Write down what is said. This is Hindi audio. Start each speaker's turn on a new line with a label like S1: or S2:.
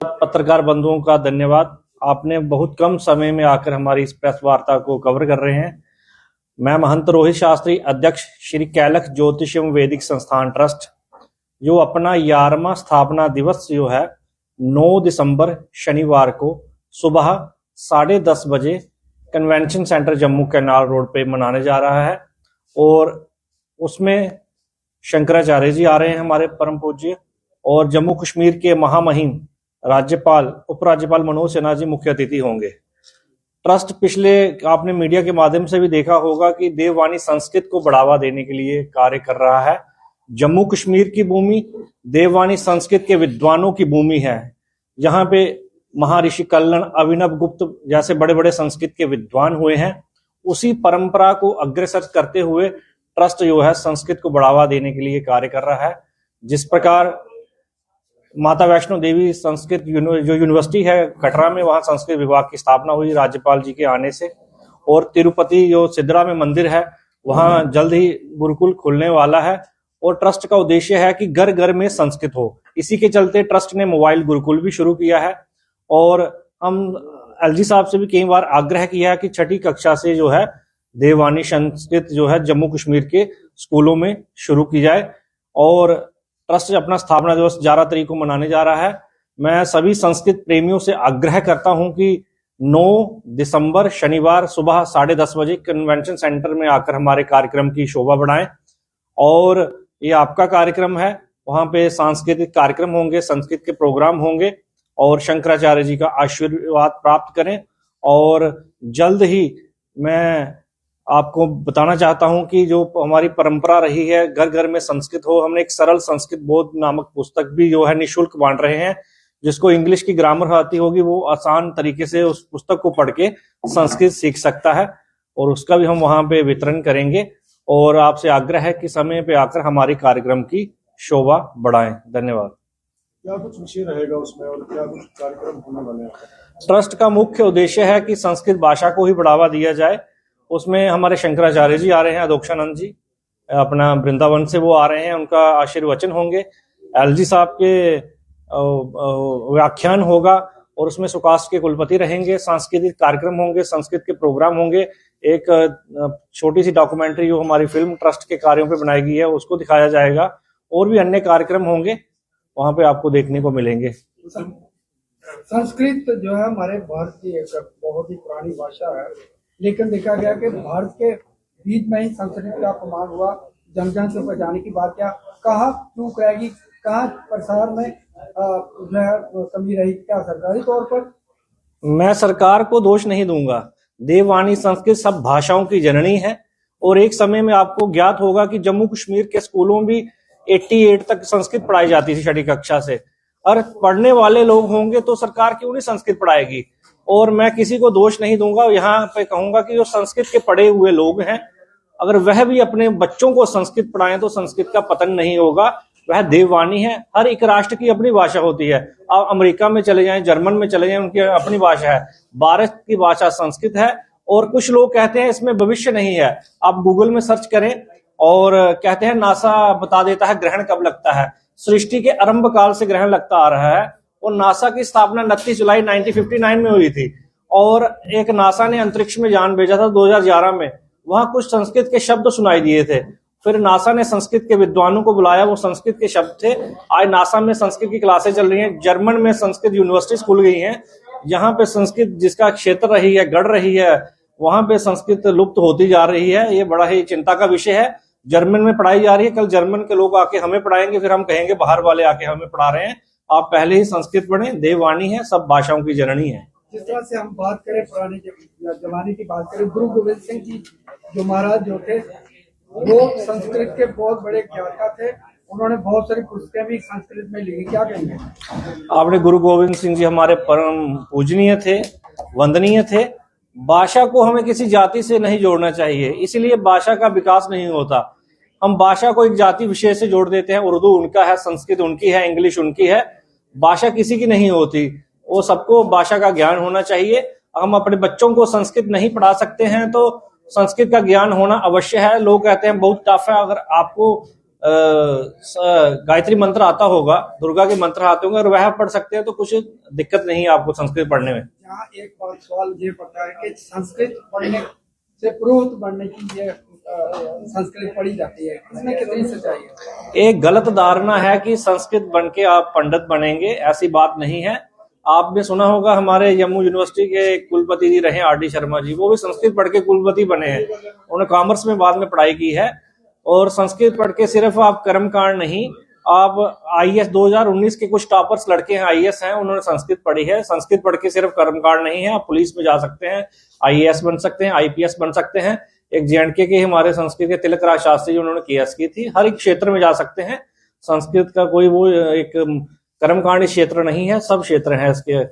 S1: पत्रकार बंधुओं का धन्यवाद। आपने बहुत कम समय में आकर हमारी इस प्रेस वार्ता को कवर कर रहे हैं। मैं महंत रोहित शास्त्री, अध्यक्ष श्री कैलख ज्योतिष एवं वैदिक संस्थान ट्रस्ट, जो अपना 11वां स्थापना दिवस जो है 9 दिसंबर शनिवार को सुबह 10:30 बजे convention centre Jammu canal road पे मनाने जा रहा है। और उसमें शंकराचार्य जी आ रहे हैं, हमारे परम पूज्य, और जम्मू कश्मीर के महामहिम राज्यपाल उपराज्यपाल मनोज सिन्हा जी मुख्य अतिथि होंगे। ट्रस्ट पिछले आपने मीडिया के माध्यम से भी देखा होगा कि देववाणी संस्कृत को बढ़ावा देने के लिए कार्य कर रहा है। जम्मू कश्मीर की भूमि देववाणी संस्कृत के विद्वानों की भूमि है। यहाँ पे महर्षि कल्लन, अभिनव गुप्त जैसे बड़े बड़े संस्कृत के विद्वान हुए हैं। उसी परंपरा को अग्रसर करते हुए ट्रस्ट जो है संस्कृत को बढ़ावा देने के लिए कार्य कर रहा है। जिस प्रकार माता वैष्णो देवी संस्कृत जो यूनिवर्सिटी है कटरा में, वहां संस्कृत विभाग की स्थापना हुई राज्यपाल जी के आने से। और तिरुपति जो सिद्धरा में मंदिर है, वहां जल्द ही गुरुकुल खुलने वाला है। और ट्रस्ट का उद्देश्य है कि घर घर में संस्कृत हो। इसी के चलते ट्रस्ट ने मोबाइल गुरुकुल भी शुरू किया है। और हम एलजी साहब से भी कई बार आग्रह किया है कि 6ठी कक्षा से जो है देववाणी संस्कृत जो है जम्मू कश्मीर के स्कूलों में शुरू की जाए। और ट्रस्ट अपना स्थापना दिवस 11 तारीख को मनाने जा रहा है। मैं सभी संस्कृत प्रेमियों से आग्रह करता हूं कि 9 दिसंबर शनिवार सुबह 10:30 बजे कन्वेंशन सेंटर में आकर हमारे कार्यक्रम की शोभा बढ़ाएं। और ये आपका कार्यक्रम है, वहां पे सांस्कृतिक कार्यक्रम होंगे, संस्कृत के प्रोग्राम होंगे, और शंकराचार्य जी का आशीर्वाद प्राप्त करें। और जल्द ही मैं आपको बताना चाहता हूं कि जो हमारी परंपरा रही है घर घर में संस्कृत हो, हमने एक सरल संस्कृत बोध नामक पुस्तक भी जो है निःशुल्क बांट रहे हैं। जिसको इंग्लिश की ग्रामर आती होगी वो आसान तरीके से उस पुस्तक को पढ़ के संस्कृत सीख सकता है, और उसका भी हम वहां पे वितरण करेंगे। और आपसे आग्रह है कि समय पे आकर हमारे कार्यक्रम की शोभा बढ़ाएं। धन्यवाद।
S2: क्या कुछ विषय रहेगा उसमें और क्या कुछ कार्यक्रम होने वाले हैं?
S1: ट्रस्ट का मुख्य उद्देश्य है कि संस्कृत भाषा को ही बढ़ावा दिया जाए। उसमें हमारे शंकराचार्य जी आ रहे हैं, अधोक्षानंद जी अपना वृंदावन से वो आ रहे हैं, उनका आशीर्वचन होंगे। एलजी साहब के व्याख्यान होगा, और उसमें सुकास्ट के कुलपति रहेंगे। सांस्कृतिक कार्यक्रम होंगे, संस्कृत के प्रोग्राम होंगे। एक छोटी सी डॉक्यूमेंट्री जो हमारी फिल्म ट्रस्ट के कार्यों पे बनाई गई है उसको दिखाया जाएगा। और भी अन्य कार्यक्रम होंगे, वहां पे आपको देखने को मिलेंगे।
S3: संस्कृत जो है हमारे भारत की एक बहुत ही पुरानी भाषा है, लेकिन देखा गया कि भारत के बीच में ही संस्कृत का अपमान हुआ। जन जन से जाने की बात क्या, कहाँ चूक रहेगी, कहाँ प्रसार में जो है कमी रही, क्या सरकारी तौर पर?
S1: मैं सरकार को दोष नहीं दूंगा। देववाणी संस्कृत सब भाषाओं की जननी है। और एक समय में आपको ज्ञात होगा कि जम्मू कश्मीर के स्कूलों भी 88 तक संस्कृत पढ़ाई जाती थी 6ठी कक्षा से। और पढ़ने वाले लोग होंगे तो सरकार क्यों नहीं संस्कृत पढ़ाएगी। और मैं किसी को दोष नहीं दूंगा, यहाँ पे कहूंगा कि जो संस्कृत के पढ़े हुए लोग हैं, अगर वह भी अपने बच्चों को संस्कृत पढ़ाएं तो संस्कृत का पतन नहीं होगा। वह देववाणी है। हर एक राष्ट्र की अपनी भाषा होती है। आप अमेरिका में चले जाएं, जर्मन में चले जाएं, उनकी अपनी भाषा है। भारत की भाषा संस्कृत है। और कुछ लोग कहते हैं इसमें भविष्य नहीं है। आप गूगल में सर्च करें, और कहते हैं नासा बता देता है ग्रहण कब लगता है। सृष्टि के आरंभ काल से ग्रहण लगता आ रहा है। और नासा की स्थापना 29 जुलाई 1959 में हुई थी। और एक नासा ने अंतरिक्ष में यान भेजा था 2011 में। वहां कुछ संस्कृत के शब्द सुनाई दिए थे। फिर नासा ने संस्कृत के विद्वानों को बुलाया, वो संस्कृत के शब्द थे। आज नासा में संस्कृत की क्लासें चल रही हैं। जर्मन में संस्कृत यूनिवर्सिटीज खुल गई हैं। यहाँ पे संस्कृत जिसका क्षेत्र रही है, गढ़ रही है, वहां पे संस्कृत लुप्त होती जा रही है। ये बड़ा ही चिंता का विषय है। जर्मन में पढ़ाई जा रही है, कल जर्मन के लोग आके हमें पढ़ाएंगे, फिर हम कहेंगे बाहर वाले आके हमें पढ़ा रहे हैं। आप पहले ही संस्कृत पढ़ें। देववाणी है, सब भाषाओं की जननी है।
S3: जिस तरह से हम बात करें पुराने जमाने की बात करें, गुरु गोविंद सिंह जी जो महाराज जो थे वो संस्कृत के बहुत बड़े ज्ञाता थे। उन्होंने बहुत सारी पुस्तकें भी संस्कृत में लिखी, क्या कहेंगे?
S1: आपने गुरु गोविंद सिंह जी हमारे परम पूजनीय थे, वंदनीय थे। भाषा को हमें किसी जाति से नहीं जोड़ना चाहिए, इसलिए भाषा का विकास नहीं होता। हम भाषा को एक जाति विशेष से जोड़ देते हैं। उर्दू उनका है, संस्कृत उनकी है, इंग्लिश उनकी है। भाषा किसी की नहीं होती। वो सबको भाषा का ज्ञान होना चाहिए। हम अपने बच्चों को संस्कृत नहीं पढ़ा सकते हैं तो संस्कृत का ज्ञान होना अवश्य है। लोग कहते हैं बहुत टफ है। अगर आपको गायत्री मंत्र आता होगा, दुर्गा के मंत्र आते होंगे और वह पढ़ सकते हैं तो कुछ दिक्कत नहीं है आपको संस्कृत पढ़ने में।
S3: यहाँ एक बात सवाल ये पड़ता है कि संस्कृत पढ़ने से पुरोहित बनने की ये संस्कृत पढ़ी जाती है, इसमें कितनी सच्चाई है?
S1: एक गलत धारणा है कि संस्कृत बन के आप पंडित बनेंगे, ऐसी बात नहीं है। आपने सुना होगा हमारे जम्मू यूनिवर्सिटी के कुलपति जी रहे RD शर्मा जी, वो भी संस्कृत पढ़ के कुलपति बने हैं। उन्होंने कॉमर्स में बाद में पढ़ाई की है। और संस्कृत पढ़ के सिर्फ आप कर्मकांड नहीं, आप IAS 2019 के कुछ टॉपर्स लड़के हैं, IAS हैं, उन्होंने संस्कृत पढ़ी है। संस्कृत पढ़ के सिर्फ कर्मकांड नहीं है, आप पुलिस में जा सकते हैं, IAS बन सकते हैं, IPS बन सकते हैं। एक JNK के हमारे संस्कृत के तिलक राज शास्त्री जी, उन्होंने KS की थी। हर एक क्षेत्र में जा सकते हैं। संस्कृत का कोई वो एक कर्मकांड क्षेत्र नहीं है, सब क्षेत्र हैं इसके